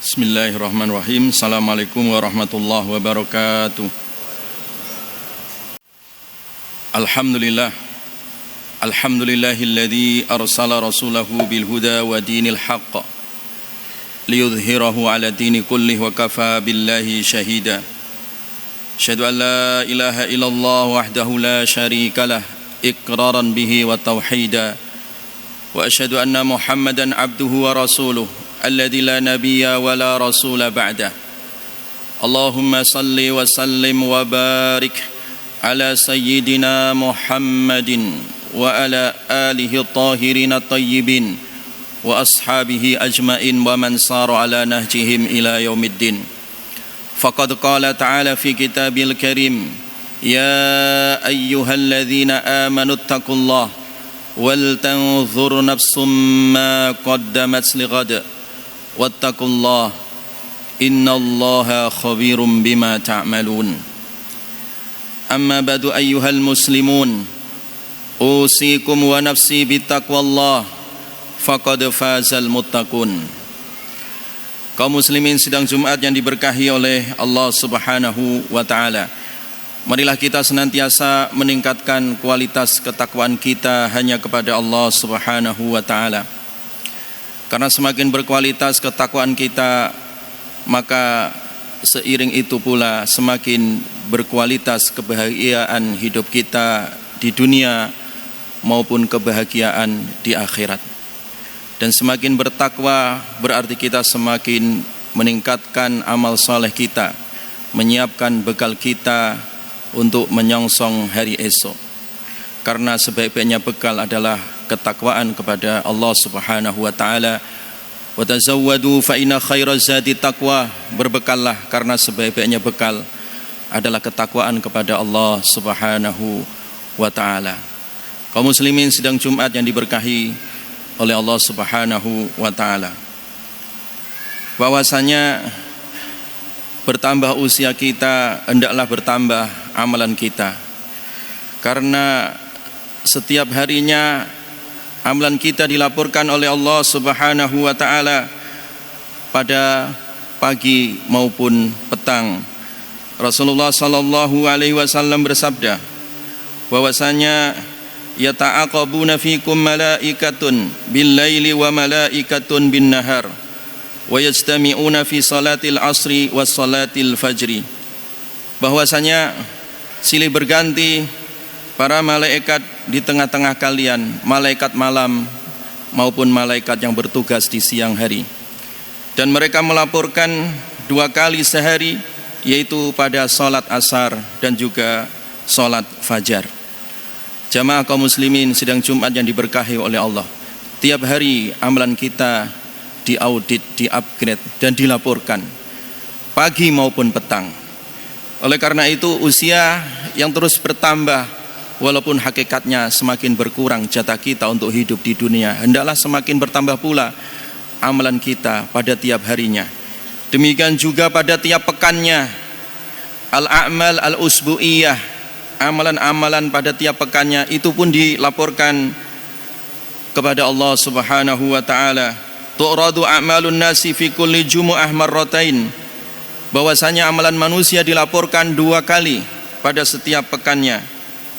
Bismillahirrahmanirrahim. Assalamualaikum warahmatullahi wabarakatuh. Alhamdulillah. Alhamdulillahilladzi arsala rasulahu bil huda wa dinil haqq liyudhhirahu ala dini kullih wa kafa billahi shahida. Asyhadu an la ilaha illallah wahdahu la syarikalah iqraran bihi wa tauhida. Wa asyhadu anna Muhammadan abduhu wa rasuluh alladzi la nabiyya wa la rasula ba'dah. Allahumma salli wa sallim wa barik ala sayyidina Muhammadin wa ala alihi tahirin tayyibin wa ashabihi ajmain wa man sara ala nahjihim ila yaumiddin. Faqad qala ta'ala fi kitabil karim, ya ayyuhalladzina amanu taqullaha wal tanzur nafsum ma qaddamat lighad wattaqullah innallaha khabirum bima ta'malun. Amma ba'du ayyuhal muslimun, usikum wa nafsi bittaqwallah faqad fazal muttaqun. Kaum muslimin sidang Jumat yang diberkahi oleh Allah Subhanahu wa taala, marilah kita senantiasa meningkatkan kualitas ketakwaan kita hanya kepada Allah Subhanahu wa taala. Karena semakin berkualitas ketakwaan kita, maka seiring itu pula semakin berkualitas kebahagiaan hidup kita di dunia maupun kebahagiaan di akhirat. Dan semakin bertakwa berarti kita semakin meningkatkan amal soleh kita, menyiapkan bekal kita untuk menyongsong hari esok. Karena sebaik-baiknya bekal adalah ketakwaan kepada Allah Subhanahu wa taala. Wa tazawwadu fa inna khairaz zadi taqwa. Berbekallah karena sebaik-baiknya bekal adalah ketakwaan kepada Allah Subhanahu wa taala. Kaum muslimin sidang Jumat yang diberkahi oleh Allah Subhanahu wa taala, bahwasanya bertambah usia kita hendaklah bertambah amalan kita. Karena setiap harinya amalan kita dilaporkan oleh Allah Subhanahu wa taala pada pagi maupun petang. Rasulullah sallallahu alaihi wasallam bersabda bahwasanya yata'aqabuna fikum malaikatun bil laili wa malaikatun bin nahar wa yajtami'una fi salatil asri was salatil fajri. Bahwasanya silih berganti para malaikat di tengah-tengah kalian, malaikat malam maupun malaikat yang bertugas di siang hari. Dan mereka melaporkan 2 kali sehari, yaitu pada salat asar dan juga salat fajar. Jamaah kaum muslimin sidang Jumat yang diberkahi oleh Allah, tiap hari amalan kita diaudit, diupgrade dan dilaporkan pagi maupun petang. Oleh karena itu usia yang terus bertambah, walaupun hakikatnya semakin berkurang jatah kita untuk hidup di dunia, hendaklah semakin bertambah pula amalan kita pada tiap harinya. Demikian juga pada tiap pekannya. Al-a'mal al-usbu'iyah, amalan-amalan pada tiap pekannya itu pun dilaporkan kepada Allah Subhanahu wa taala. Tu'radu a'malun nasi fi kulli jumu'ah marratain. Bahwasanya amalan manusia dilaporkan 2 kali pada setiap pekannya,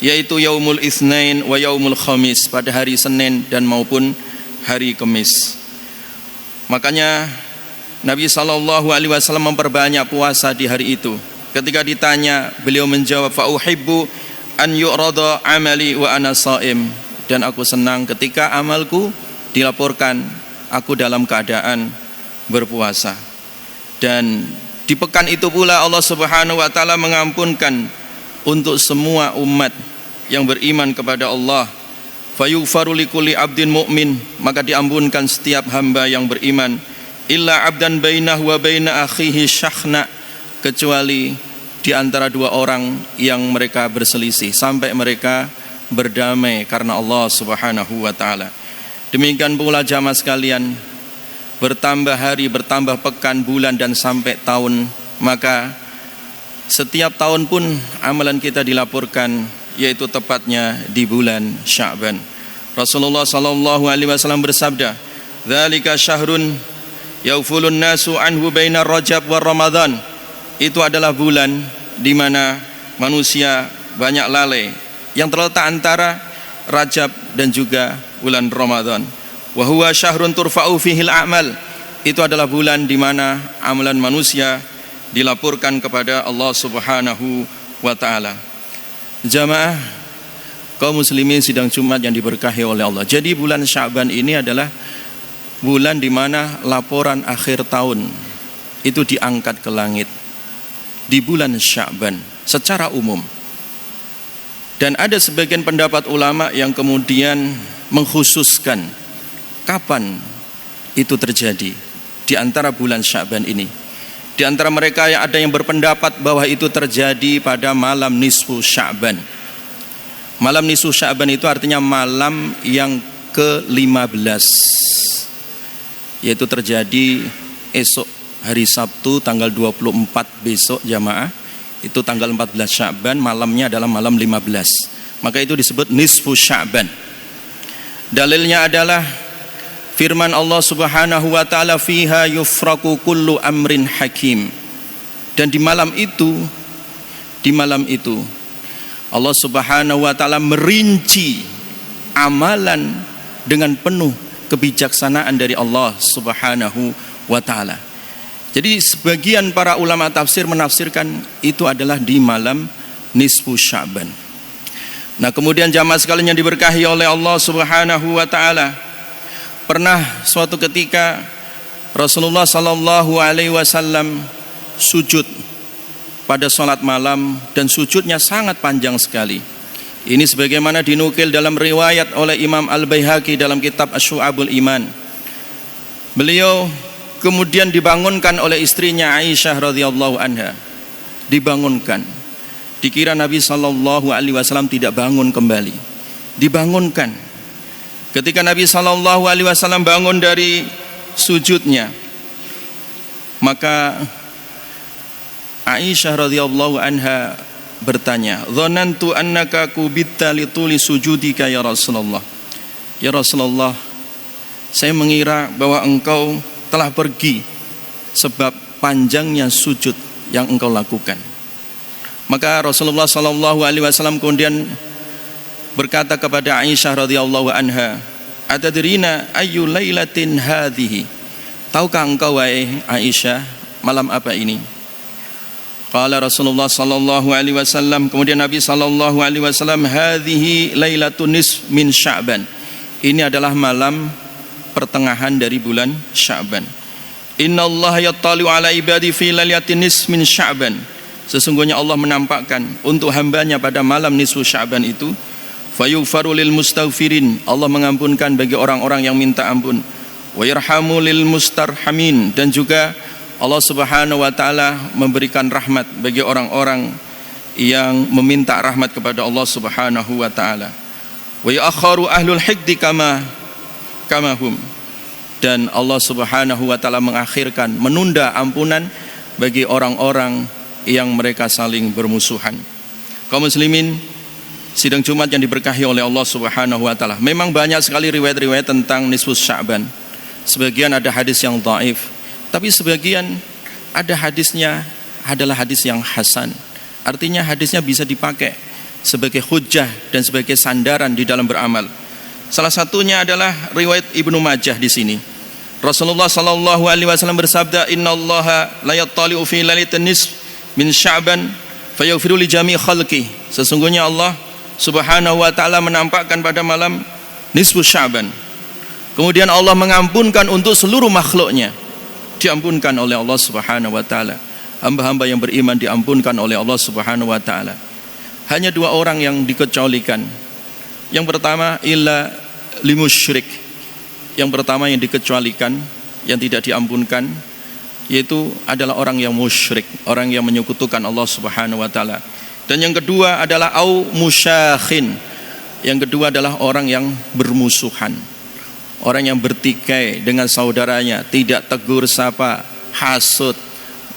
yaitu yaumul itsnain wa yaumul khamis, pada hari Senin dan maupun hari Kamis. Makanya Nabi sallallahu alaihi wasallam memperbanyak puasa di hari itu. Ketika ditanya, beliau menjawab, fa uhibbu an yu'rada amali wa ana shaim. Dan aku senang ketika amalku dilaporkan aku dalam keadaan berpuasa. Dan di pekan itu pula Allah Subhanahu wa taala mengampunkan untuk semua umat yang beriman kepada Allah. Fayughfaru likulli abdin mu'min, maka diampunkan setiap hamba yang beriman, illa abdan bainahu wa baina akhihi syahna, kecuali di antara 2 orang yang mereka berselisih sampai mereka berdamai karena Allah Subhanahu wa taala. Demikian pula jamaah sekalian, bertambah hari, bertambah pekan, bulan dan sampai tahun, maka setiap tahun pun amalan kita dilaporkan, yaitu tepatnya di bulan Sya'ban. Rasulullah sallallahu alaihi wasallam bersabda, "Dzalika syahrun yaufulun nasu anhu bainar Rajab wa Ramadan. Itu adalah bulan di mana manusia banyak lalai, yang terletak antara Rajab dan juga bulan Ramadan. Wa huwa syahrun turfa'u fihil a'mal. Itu adalah bulan di mana amalan manusia dilaporkan kepada Allah Subhanahu wa taala. Jamaah kaum muslimin sidang Jumat yang diberkahi oleh Allah. Jadi bulan Sya'ban ini adalah bulan di mana laporan akhir tahun itu diangkat ke langit di bulan Sya'ban secara umum. Dan ada sebagian pendapat ulama yang kemudian mengkhususkan kapan itu terjadi di antara bulan Sya'ban ini. Di antara mereka yang ada yang berpendapat bahwa itu terjadi pada malam nisfu Sya'ban. Malam nisfu Sya'ban itu artinya malam yang ke-15, yaitu terjadi esok hari Sabtu tanggal 24 besok jamaah. Itu tanggal 14 Sya'ban, malamnya adalah malam 15. Maka itu disebut nisfu Sya'ban. Dalilnya adalah firman Allah Subhanahu wa taala, fiha yufraku kullu amrin hakim. Dan di malam itu Allah Subhanahu wa taala merinci amalan dengan penuh kebijaksanaan dari Allah Subhanahu wa taala. Jadi sebagian para ulama tafsir menafsirkan itu adalah di malam nisfu Sya'ban. Nah, kemudian jamaah sekalian yang diberkahi oleh Allah Subhanahu wa taala, pernah suatu ketika Rasulullah sallallahu alaihi wasallam sujud pada salat malam, dan sujudnya sangat panjang sekali. Ini sebagaimana dinukil dalam riwayat oleh Imam Al-Baihaqi dalam kitab Asy-Syu'abul Iman. Beliau kemudian dibangunkan oleh istrinya Aisyah radhiyallahu anha. Dibangunkan. Dikira Nabi sallallahu alaihi wasallam tidak bangun kembali. Dibangunkan. Ketika Nabi sallallahu alaihi wasallam bangun dari sujudnya, maka Aisyah radhiyallahu anha bertanya, "Dhanantu annaka kubitta lituli sujudika ya Rasulullah." Ya Rasulullah, saya mengira bahwa engkau telah pergi sebab panjangnya sujud yang engkau lakukan. Maka Rasulullah sallallahu alaihi wasallam kemudian berkata kepada Aisyah radhiyallahu anha, "Atadrina ayyu lailatin hadhihi?" Tahukah engkau wahai Aisyah, malam apa ini? Qala Rasulullah sallallahu alaihi wasallam, kemudian Nabi sallallahu alaihi wasallam, "Hadhihi lailatun nisf min Sya'ban." Ini adalah malam pertengahan dari bulan Sya'ban. "Innallaha yattali'u ala ibadi fi lailatin nisf min Sya'ban." Sesungguhnya Allah menampakkan untuk hambanya pada malam nisfu Sya'ban itu, fayughfaru lil mustaghfirin, Allah mengampunkan bagi orang-orang yang minta ampun, wa yarhamu lil mustarhamin, dan juga Allah Subhanahu wa taala memberikan rahmat bagi orang-orang yang meminta rahmat kepada Allah Subhanahu wa taala. Wa ya'akharu ahlul hiqdi kama hum, dan Allah Subhanahu wa taala mengakhirkan, menunda ampunan bagi orang-orang yang mereka saling bermusuhan. Kaum muslimin sidang Jumat yang diberkahi oleh Allah Subhanahu wa taala, memang banyak sekali riwayat-riwayat tentang nisfu Sya'ban. Sebagian ada hadis yang dhaif, tapi sebagian ada hadisnya adalah hadis yang hasan. Artinya hadisnya bisa dipakai sebagai hujjah dan sebagai sandaran di dalam beramal. Salah satunya adalah riwayat Ibnu Majah di sini. Rasulullah sallallahu alaihi wasallam bersabda, "Innallaha la yattali'u fi lailatin nisf min Sya'ban fayaghfiru li jami' khalqi." Sesungguhnya Allah Subhanahu wa taala menampakkan pada malam nisfu Sya'ban. Kemudian Allah mengampunkan untuk seluruh makhluknya. Diampunkan oleh Allah Subhanahu wa taala. Hamba-hamba yang beriman diampunkan oleh Allah Subhanahu wa taala. Hanya dua orang yang dikecualikan. Yang pertama illa limusyrik. Yang pertama yang dikecualikan, yang tidak diampunkan, yaitu adalah orang yang musyrik, orang yang menyekutukan Allah Subhanahu wa taala. Dan yang kedua adalah au musyakhin. Yang kedua adalah orang yang bermusuhan. Orang yang bertikai dengan saudaranya, tidak tegur sapa, hasut,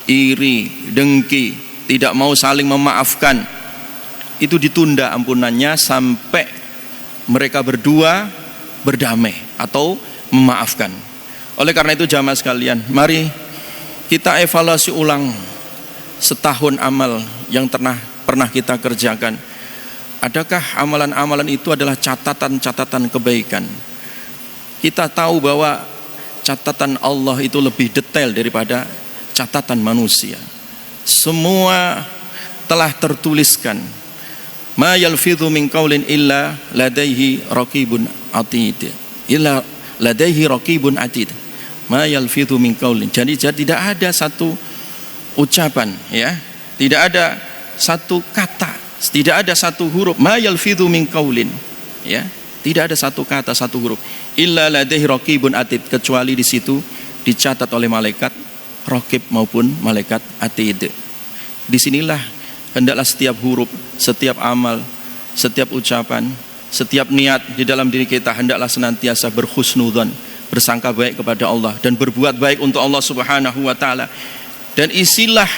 iri, dengki, tidak mau saling memaafkan. Itu ditunda ampunannya sampai mereka berdua berdamai atau memaafkan. Oleh karena itu jamaah sekalian, mari kita evaluasi ulang setahun amal yang pernah kita kerjakan. Adakah amalan-amalan itu adalah catatan-catatan kebaikan? Kita tahu bahwa catatan Allah itu lebih detail daripada catatan manusia. Semua telah tertuliskan. Ma yalfidhu min qaulin illa ladaihi raqibun atid. Illa ladaihi raqibun atid. Ma yalfidhu min qaulin. Jadi tidak ada satu ucapan, ya. Tidak ada satu kata, tidak ada satu huruf. Ma yalfidhu min qaulin, ya. Tidak ada satu kata, satu huruf. Illa ladaihi raqibun atid, kecuali di situ dicatat oleh malaikat raqib maupun malaikat atid. Disinilah hendaklah setiap huruf, setiap amal, setiap ucapan, setiap niat di dalam diri kita hendaklah senantiasa berhusnudzon, bersangka baik kepada Allah dan berbuat baik untuk Allah Subhanahu wa taala. Dan isilah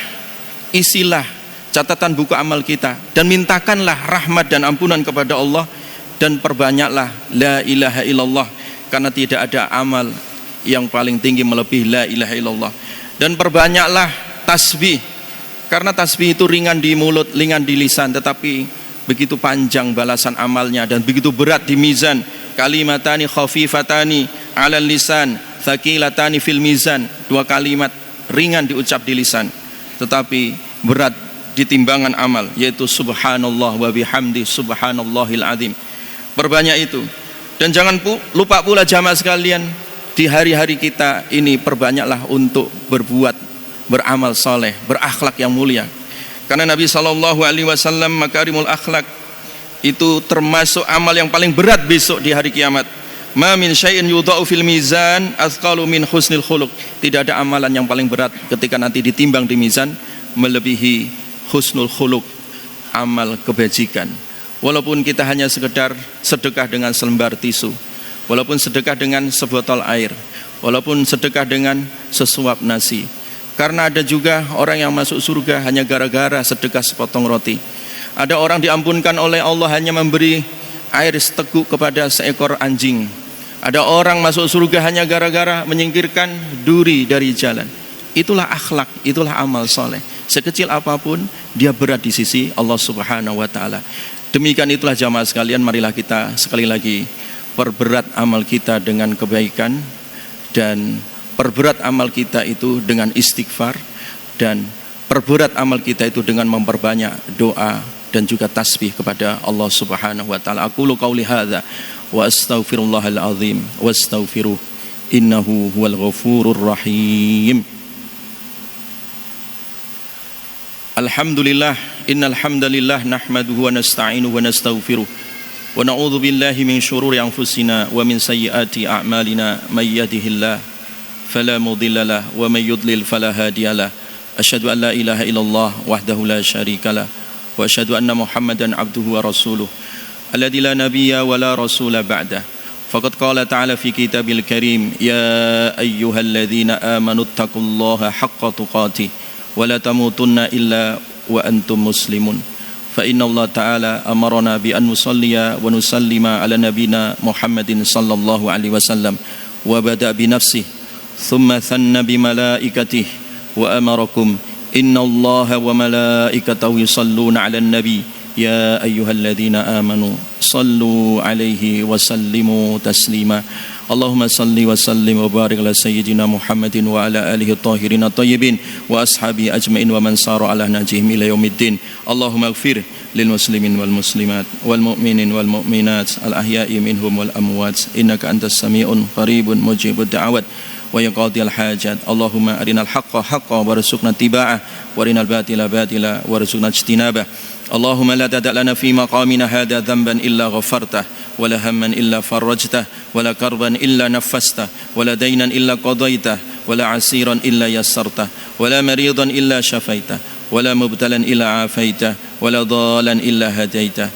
catatan buku amal kita dan mintakanlah rahmat dan ampunan kepada Allah dan perbanyaklah la ilaha illallah, karena tidak ada amal yang paling tinggi melebihi la ilaha illallah. Dan perbanyaklah tasbih, karena tasbih itu ringan di mulut, ringan di lisan, tetapi begitu panjang balasan amalnya dan begitu berat di mizan. Kalimatani khafifatani 'alal lisan, thaqilatani fil mizan. Dua kalimat ringan diucap di lisan, tetapi berat di timbangan amal, yaitu subhanallah wa bihamdi subhanallahil azim. Perbanyak itu. Dan jangan lupa pula jamaah sekalian, di hari-hari kita ini perbanyaklah untuk beramal soleh, berakhlak yang mulia. Karena Nabi SAW makarimul akhlak itu termasuk amal yang paling berat besok di hari kiamat. Ma min syai'in yudha'u fil mizan athqalu min husnil khuluq. Tidak ada amalan yang paling berat ketika nanti ditimbang di mizan melebihi husnul khuluq, amal kebajikan. Walaupun kita hanya sekedar sedekah dengan selembar tisu, walaupun sedekah dengan sebotol air, walaupun sedekah dengan sesuap nasi. Karena ada juga orang yang masuk surga hanya gara-gara sedekah sepotong roti. Ada orang diampunkan oleh Allah hanya memberi air seteguk kepada seekor anjing. Ada orang masuk surga hanya gara-gara menyingkirkan duri dari jalan. Itulah akhlak, itulah amal soleh. Sekecil apapun dia berat di sisi Allah Subhanahu wa taala. Demikian itulah jamaah sekalian, marilah kita sekali lagi perberat amal kita dengan kebaikan, dan perberat amal kita itu dengan istighfar, dan perberat amal kita itu dengan memperbanyak doa dan juga tasbih kepada Allah Subhanahu wa taala. Aqulu qauli hadza wa astaghfirullahal azim wastaghfiruh innahu huwal ghafurur rahim. Alhamdulillah, innal hamdalillah nahmaduhu wa nasta'inuhu wa nastaghfiruh wa na'udzu billahi min shururi anfusina wa min sayyiati a'malina may yahdihillahu fala mudilla lahu wa may yudlil fala hadiya lahu. Asyhadu an la ilaha illallah wahdahu la syarika lahu wa asyhadu anna Muhammadan abduhu wa rasuluh alladzi la nabiyya wa la rasula ba'dah. Faqad qala ta'ala fi kitabil karim, ya ayyuhalladzina amanu taqullaha haqqa tuqatih wa la tamutunna illa wa antum muslimun. Fa inna Allah ta'ala amarna bi an nusalliya wa nusallima ala nabina Muhammadin sallallahu alaihi wasallam wa bada bi nafsihi thumma thanna bi malaikatihi wa amarakum inna Allaha wa malaikatahu yusalluna ala nabi ya ayyuhalladzina amanu sallu alaihi wa sallimu taslima. Allahumma salli wa sallim wa barik ala sayyidina Muhammadin wa ala alihi tahirin at-tayyibin wa ashabi ajma'in wa man sara ala najihim ila yaumiddin. Allahumma ighfir lil muslimin wal muslimat wal mu'minin wal mu'minat al ahya'i minhum wal amwat innaka antas sami'un qaribun mujibud da'awat wa yaqadil hajat. Allahumma arinal haqqa haqqan warzuqna ittiba'ah wa arinal batila batila warzuqna ijtinabah. Allahumma la tada' lana fi maqamina hadha dhanban illa ghafartah wa la hamman illa farajtah wa la karban illa naffastah wa la daynan illa qadaitah wa la asiran illa yassartah wa la maridan illa shafaitah wa la mubtalan illa afaitah wa la dhalan illa hadaitah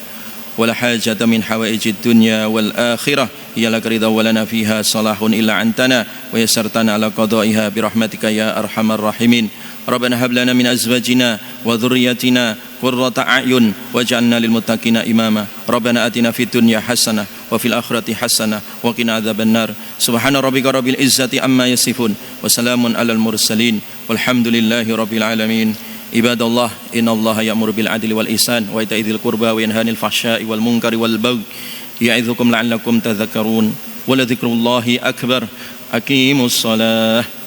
wa la hajata min hawaijid dunya wal akhirah hiya lak ridha wa lana fiha salahun illa antana wa yassartana ala qada'iha bi rahmatika ya arhamar rahimin. Rabbana hab lana min azwajina wa dhurriyyatina qurrata a'yun waj'alna lil muttaqina imama. Rabbana atina fid dunya hasanah wa fil akhirati hasanah wa qina adzabannar. Subhana rabbika rabbil izzati amma yasifun wa salamun alal mursalin walhamdulillahi rabbil alamin. Ibadallah, innallaha ya'muru bil adli wal ihsan wa ita'i dzil qurba wa yanha 'anil fahsya'i wal munkari wal baghi ya'idzukum la'allakum tadhakkarun. Wa la dzikrullahi akbar. Aqimus shalah.